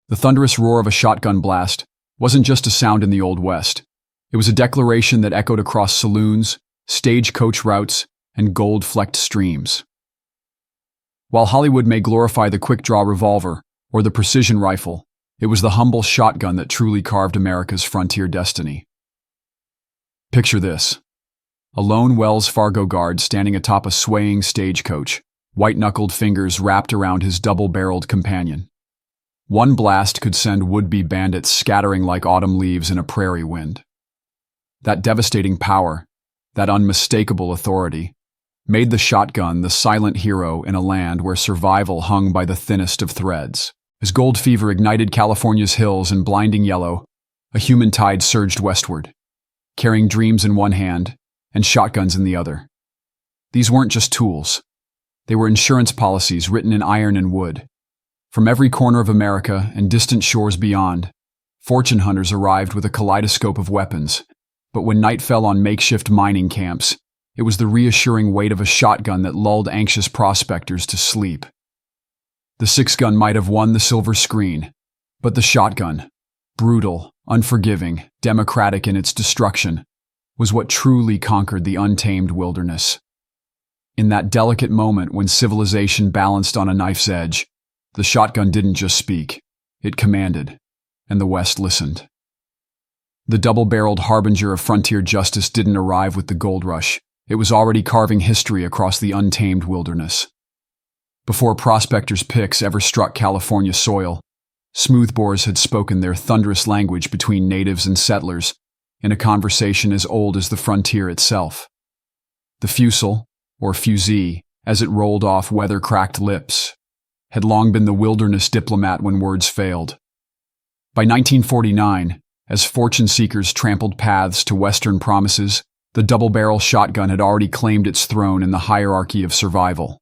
The thunderous roar of a shotgun blast wasn't just a sound in the Old West. It was a declaration that echoed across saloons, stagecoach routes, and gold-flecked streams. While Hollywood may glorify the quick-draw revolver or the precision rifle, it was the humble shotgun that truly carved America's frontier destiny. Picture this: a lone Wells Fargo guard standing atop a swaying stagecoach, white-knuckled fingers wrapped around his double-barreled companion. One blast could send would-be bandits scattering like autumn leaves in a prairie wind. That devastating power, that unmistakable authority, made the shotgun the silent hero in a land where survival hung by the thinnest of threads. As gold fever ignited California's hills in blinding yellow, a human tide surged westward, carrying dreams in one hand and shotguns in the other. These weren't just tools. They were insurance policies written in iron and wood. From every corner of America and distant shores beyond, fortune hunters arrived with a kaleidoscope of weapons. But when night fell on makeshift mining camps, it was the reassuring weight of a shotgun that lulled anxious prospectors to sleep. The six-gun might have won the silver screen, but the shotgun, brutal, unforgiving, democratic in its destruction, was what truly conquered the untamed wilderness. In that delicate moment when civilization balanced on a knife's edge, the shotgun didn't just speak, it commanded, and the West listened. The double-barreled harbinger of frontier justice didn't arrive with the gold rush. It was already carving history across the untamed wilderness. Before prospectors' picks ever struck California soil, smoothbores had spoken their thunderous language between natives and settlers in a conversation as old as the frontier itself. The fusil, or fusee, as it rolled off weather-cracked lips, had long been the wilderness diplomat when words failed. By 1949, as fortune seekers trampled paths to Western promises, the double-barrel shotgun had already claimed its throne in the hierarchy of survival.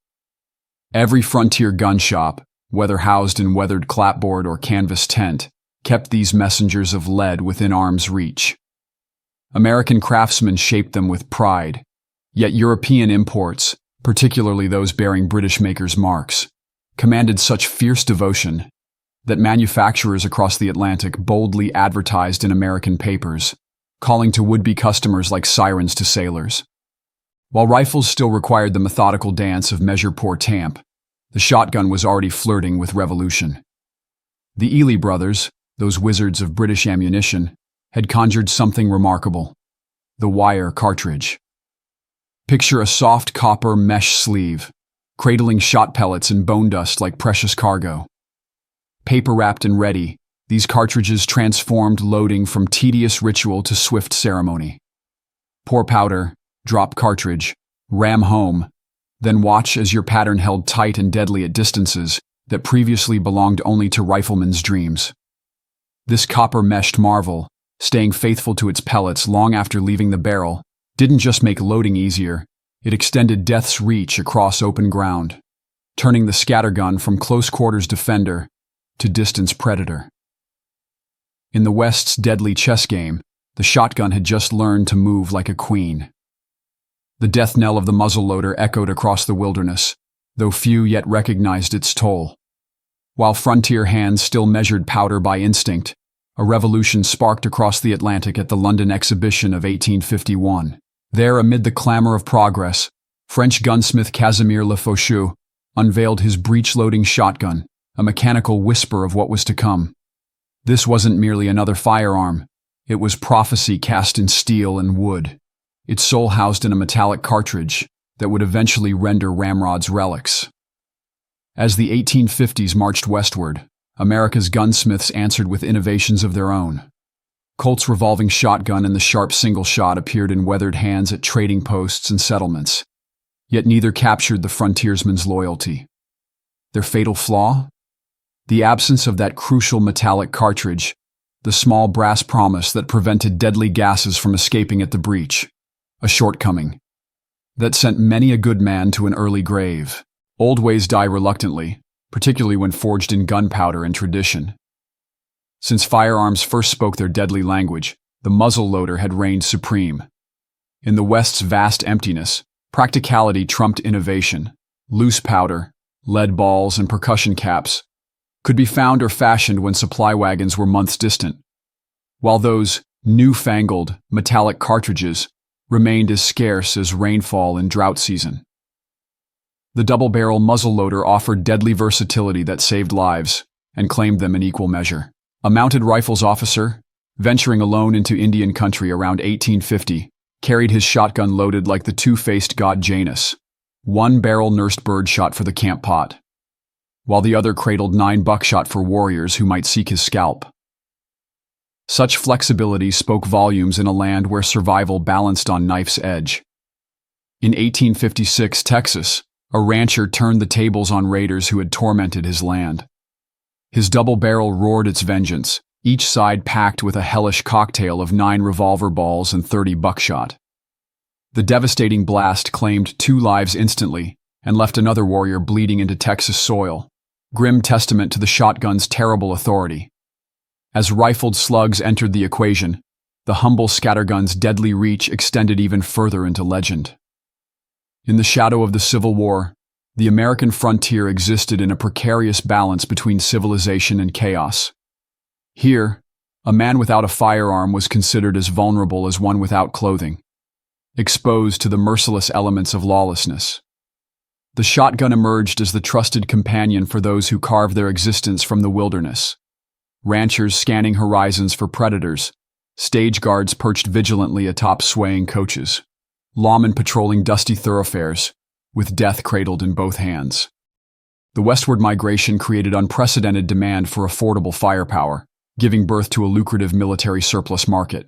Every frontier gun shop, whether housed in weathered clapboard or canvas tent, kept these messengers of lead within arm's reach. American craftsmen shaped them with pride, yet European imports, particularly those bearing British makers' marks, commanded such fierce devotion that manufacturers across the Atlantic boldly advertised in American papers, calling to would-be customers like sirens to sailors. While rifles still required the methodical dance of measure pour tamp, the shotgun was already flirting with revolution. The Ely brothers, those wizards of British ammunition, had conjured something remarkable: the wire cartridge. Picture a soft copper mesh sleeve, cradling shot pellets and bone dust like precious cargo. Paper-wrapped and ready, these cartridges transformed loading from tedious ritual to swift ceremony. Pour powder, drop cartridge, ram home, then watch as your pattern held tight and deadly at distances that previously belonged only to riflemen's dreams. This copper-meshed marvel, staying faithful to its pellets long after leaving the barrel, didn't just make loading easier, it extended death's reach across open ground, turning the scattergun from close-quarters defender to distance predator. In the West's deadly chess game, the shotgun had just learned to move like a queen. The death knell of the muzzle-loader echoed across the wilderness, though few yet recognized its toll. While frontier hands still measured powder by instinct, a revolution sparked across the Atlantic at the London Exhibition of 1851. There, amid the clamor of progress, French gunsmith Casimir Le Faucheux unveiled his breech-loading shotgun, a mechanical whisper of what was to come. This wasn't merely another firearm. It was prophecy cast in steel and wood, its soul housed in a metallic cartridge that would eventually render ramrods relics. As the 1850s marched westward, America's gunsmiths answered with innovations of their own. Colt's revolving shotgun and the sharp single shot appeared in weathered hands at trading posts and settlements, yet neither captured the frontiersman's loyalty. Their fatal flaw? The absence of that crucial metallic cartridge, the small brass promise that prevented deadly gases from escaping at the breech. A shortcoming that sent many a good man to an early grave. Old ways die reluctantly, particularly when forged in gunpowder and tradition. Since firearms first spoke their deadly language, the muzzle-loader had reigned supreme. In the West's vast emptiness, practicality trumped innovation. Loose powder, lead balls, and percussion caps could be found or fashioned when supply wagons were months distant, while those newfangled metallic cartridges remained as scarce as rainfall in drought season. The double-barrel muzzle-loader offered deadly versatility that saved lives and claimed them in equal measure. A mounted rifles officer, venturing alone into Indian country around 1850, carried his shotgun loaded like the two-faced god Janus. One barrel nursed birdshot for the camp pot, while the other cradled 9 buckshot for warriors who might seek his scalp. Such flexibility spoke volumes in a land where survival balanced on knife's edge. In 1856, Texas, a rancher turned the tables on raiders who had tormented his land. His double barrel roared its vengeance, each side packed with a hellish cocktail of 9 revolver balls and 30 buckshot. The devastating blast claimed 2 lives instantly and left another warrior bleeding into Texas soil, grim testament to the shotgun's terrible authority. As rifled slugs entered the equation, the humble scattergun's deadly reach extended even further into legend. In the shadow of the Civil War, the American frontier existed in a precarious balance between civilization and chaos. Here, a man without a firearm was considered as vulnerable as one without clothing, exposed to the merciless elements of lawlessness. The shotgun emerged as the trusted companion for those who carved their existence from the wilderness. Ranchers scanning horizons for predators, stage guards perched vigilantly atop swaying coaches, lawmen patrolling dusty thoroughfares, with death cradled in both hands. The westward migration created unprecedented demand for affordable firepower, giving birth to a lucrative military surplus market.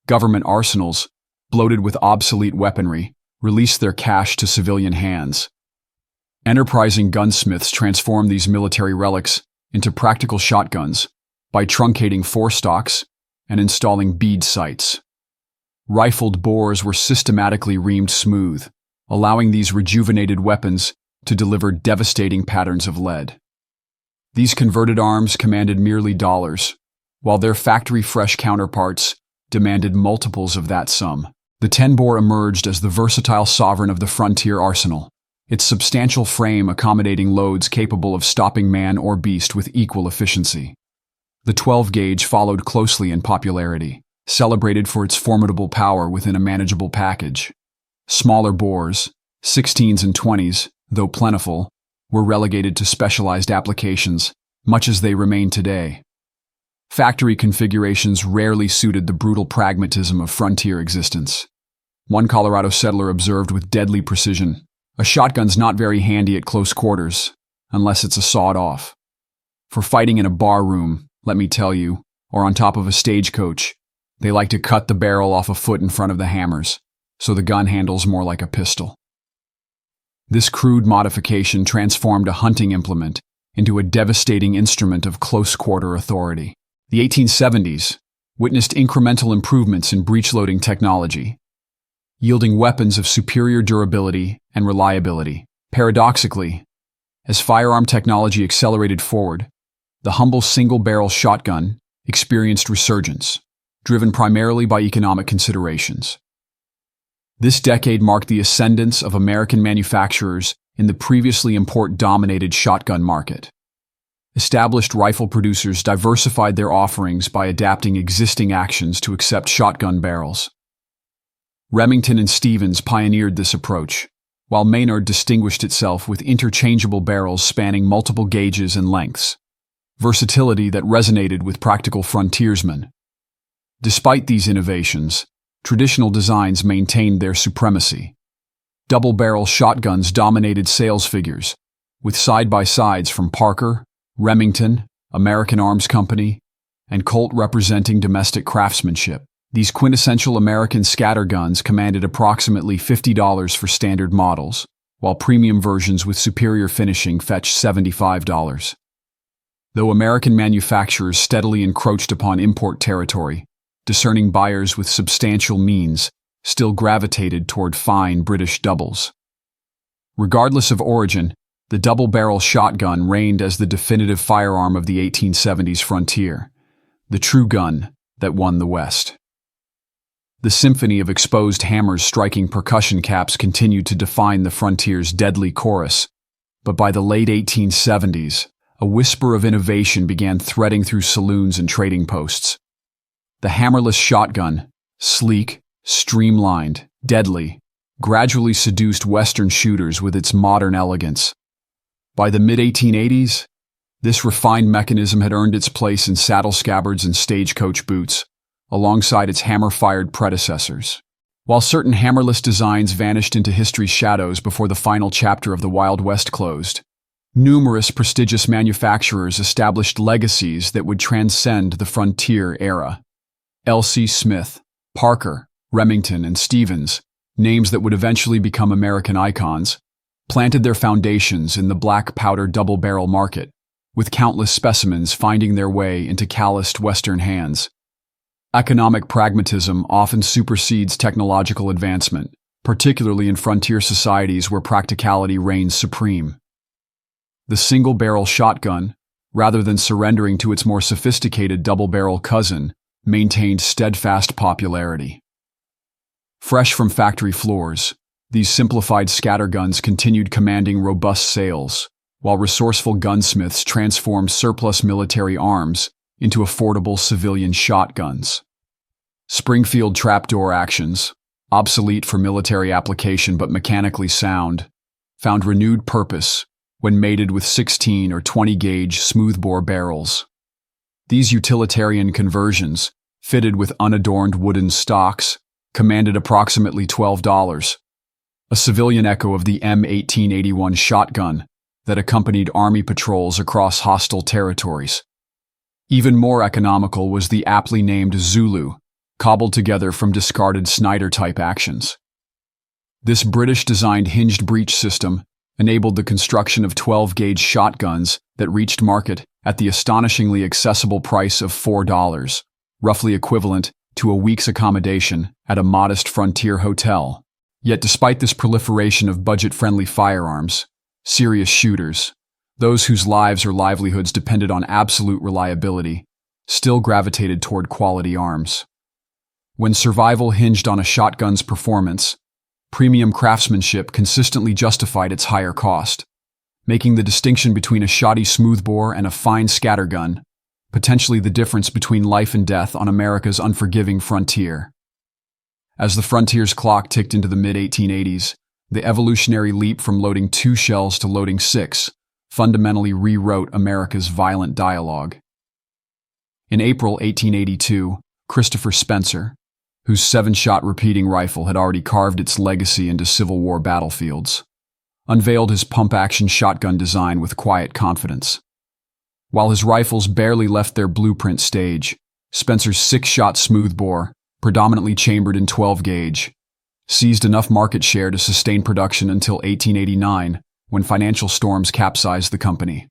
Government arsenals, bloated with obsolete weaponry, released their cash to civilian hands. Enterprising gunsmiths transformed these military relics into practical shotguns by truncating forestocks and installing bead sights. Rifled bores were systematically reamed smooth, allowing these rejuvenated weapons to deliver devastating patterns of lead. These converted arms commanded merely dollars, while their factory-fresh counterparts demanded multiples of that sum. The 10-bore emerged as the versatile sovereign of the frontier arsenal, its substantial frame accommodating loads capable of stopping man or beast with equal efficiency. The 12-gauge followed closely in popularity, celebrated for its formidable power within a manageable package. Smaller bores, 16s and 20s, though plentiful, were relegated to specialized applications, much as they remain today. Factory configurations rarely suited the brutal pragmatism of frontier existence. One Colorado settler observed with deadly precision, "A shotgun's not very handy at close quarters, unless it's a sawed-off. For fighting in a bar room, let me tell you, or on top of a stagecoach, they like to cut the barrel off a foot in front of the hammers, so the gun handles more like a pistol." This crude modification transformed a hunting implement into a devastating instrument of close-quarter authority. The 1870s witnessed incremental improvements in breech-loading technology, yielding weapons of superior durability and reliability. Paradoxically, as firearm technology accelerated forward, the humble single-barrel shotgun experienced resurgence, driven primarily by economic considerations. This decade marked the ascendance of American manufacturers in the previously import-dominated shotgun market. Established rifle producers diversified their offerings by adapting existing actions to accept shotgun barrels. Remington and Stevens pioneered this approach, while Maynard distinguished itself with interchangeable barrels spanning multiple gauges and lengths, versatility that resonated with practical frontiersmen. Despite these innovations, traditional designs maintained their supremacy. Double-barrel shotguns dominated sales figures, with side-by-sides from Parker, Remington, American Arms Company, and Colt representing domestic craftsmanship. These quintessential American scatterguns commanded approximately $50 for standard models, while premium versions with superior finishing fetched $75. Though American manufacturers steadily encroached upon import territory, discerning buyers with substantial means still gravitated toward fine British doubles. Regardless of origin, the double-barrel shotgun reigned as the definitive firearm of the 1870s frontier, the true gun that won the West. The symphony of exposed hammers striking percussion caps continued to define the frontier's deadly chorus, but by the late 1870s, a whisper of innovation began threading through saloons and trading posts. The hammerless shotgun, sleek, streamlined, deadly, gradually seduced Western shooters with its modern elegance. By the mid-1880s, this refined mechanism had earned its place in saddle scabbards and stagecoach boots, alongside its hammer-fired predecessors. While certain hammerless designs vanished into history's shadows before the final chapter of the Wild West closed, numerous prestigious manufacturers established legacies that would transcend the frontier era. L.C. Smith, Parker, Remington, and Stevens, names that would eventually become American icons, planted their foundations in the black powder double-barrel market, with countless specimens finding their way into calloused Western hands. Economic pragmatism often supersedes technological advancement, particularly in frontier societies where practicality reigns supreme. The single-barrel shotgun, rather than surrendering to its more sophisticated double-barrel cousin, maintained steadfast popularity. Fresh from factory floors, these simplified scatterguns continued commanding robust sales, while resourceful gunsmiths transformed surplus military arms into affordable civilian shotguns. Springfield trapdoor actions, obsolete for military application but mechanically sound, found renewed purpose when mated with 16 or 20-gauge smoothbore barrels. These utilitarian conversions, fitted with unadorned wooden stocks, commanded approximately $12, a civilian echo of the M1881 shotgun that accompanied Army patrols across hostile territories. Even more economical was the aptly named Zulu, cobbled together from discarded Snyder-type actions. This British-designed hinged breech system enabled the construction of 12-gauge shotguns that reached market at the astonishingly accessible price of $4, roughly equivalent to a week's accommodation at a modest frontier hotel. Yet despite this proliferation of budget-friendly firearms, serious shooters, those whose lives or livelihoods depended on absolute reliability, still gravitated toward quality arms. When survival hinged on a shotgun's performance, premium craftsmanship consistently justified its higher cost, making the distinction between a shoddy smoothbore and a fine scattergun potentially the difference between life and death on America's unforgiving frontier. As the frontier's clock ticked into the mid-1880s, the evolutionary leap from loading 2 shells to loading 6 fundamentally rewrote America's violent dialogue. In April 1882, Christopher Spencer, whose 7-shot repeating rifle had already carved its legacy into Civil War battlefields, unveiled his pump-action shotgun design with quiet confidence. While his rifles barely left their blueprint stage, Spencer's 6-shot smoothbore, predominantly chambered in 12-gauge, seized enough market share to sustain production until 1889, when financial storms capsized the company.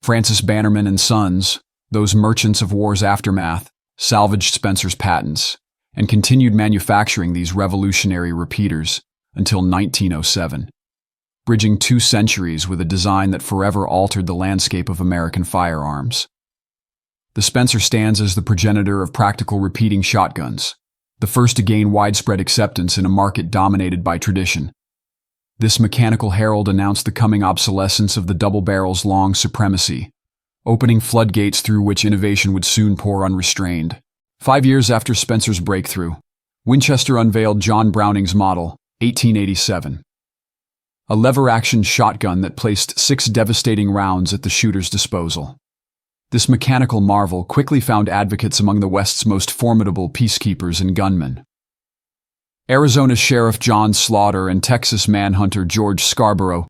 Francis Bannerman and Sons, those merchants of war's aftermath, salvaged Spencer's patents and continued manufacturing these revolutionary repeaters until 1907, bridging 2 centuries with a design that forever altered the landscape of American firearms. The Spencer stands as the progenitor of practical repeating shotguns, the first to gain widespread acceptance in a market dominated by tradition. This mechanical herald announced the coming obsolescence of the double barrel's long supremacy, opening floodgates through which innovation would soon pour unrestrained. 5 years after Spencer's breakthrough, Winchester unveiled John Browning's model, 1887. A lever-action shotgun that placed 6 devastating rounds at the shooter's disposal. This mechanical marvel quickly found advocates among the West's most formidable peacekeepers and gunmen. Arizona Sheriff John Slaughter and Texas manhunter George Scarborough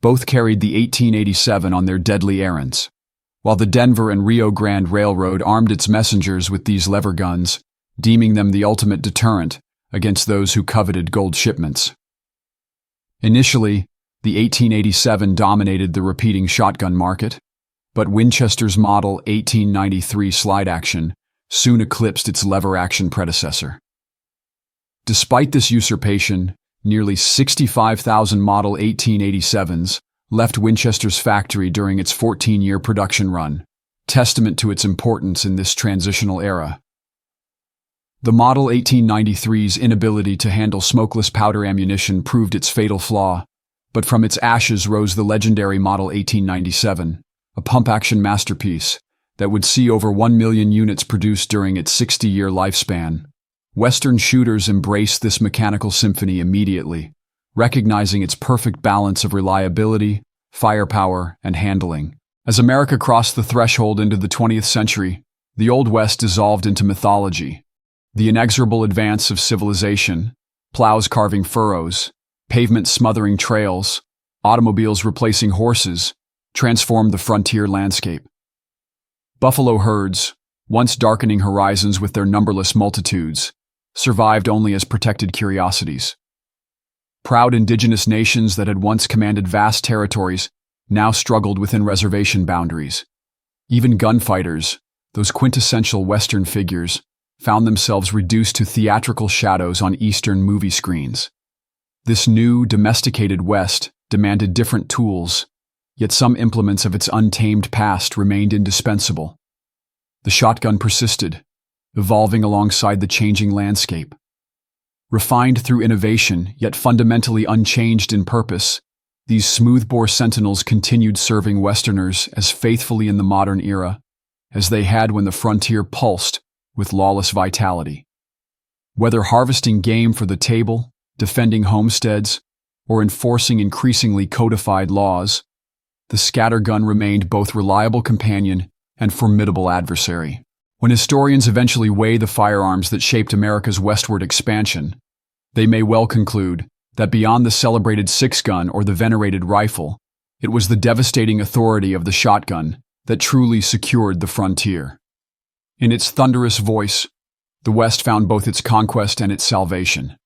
both carried the 1887 on their deadly errands, while the Denver and Rio Grande Railroad armed its messengers with these lever guns, deeming them the ultimate deterrent against those who coveted gold shipments. Initially, the 1887 dominated the repeating shotgun market, but Winchester's model 1893 slide action soon eclipsed its lever-action predecessor. Despite this usurpation, nearly 65,000 model 1887s left Winchester's factory during its 14-year production run, testament to its importance in this transitional era. The Model 1893's inability to handle smokeless powder ammunition proved its fatal flaw, but from its ashes rose the legendary Model 1897, a pump-action masterpiece that would see over 1 million units produced during its 60-year lifespan. Western shooters embraced this mechanical symphony immediately, recognizing its perfect balance of reliability, firepower, and handling. As America crossed the threshold into the 20th century, the Old West dissolved into mythology. The inexorable advance of civilization, plows carving furrows, pavement smothering trails, automobiles replacing horses, transformed the frontier landscape. Buffalo herds, once darkening horizons with their numberless multitudes, survived only as protected curiosities. Proud indigenous nations that had once commanded vast territories now struggled within reservation boundaries. Even gunfighters, those quintessential Western figures, found themselves reduced to theatrical shadows on Eastern movie screens. This new, domesticated West demanded different tools, yet some implements of its untamed past remained indispensable. The shotgun persisted, evolving alongside the changing landscape. Refined through innovation, yet fundamentally unchanged in purpose, these smoothbore sentinels continued serving Westerners as faithfully in the modern era as they had when the frontier pulsed with lawless vitality. Whether harvesting game for the table, defending homesteads, or enforcing increasingly codified laws, the scattergun remained both reliable companion and formidable adversary. When historians eventually weigh the firearms that shaped America's westward expansion, they may well conclude that beyond the celebrated six-gun or the venerated rifle, it was the devastating authority of the shotgun that truly secured the frontier. In its thunderous voice, the West found both its conquest and its salvation.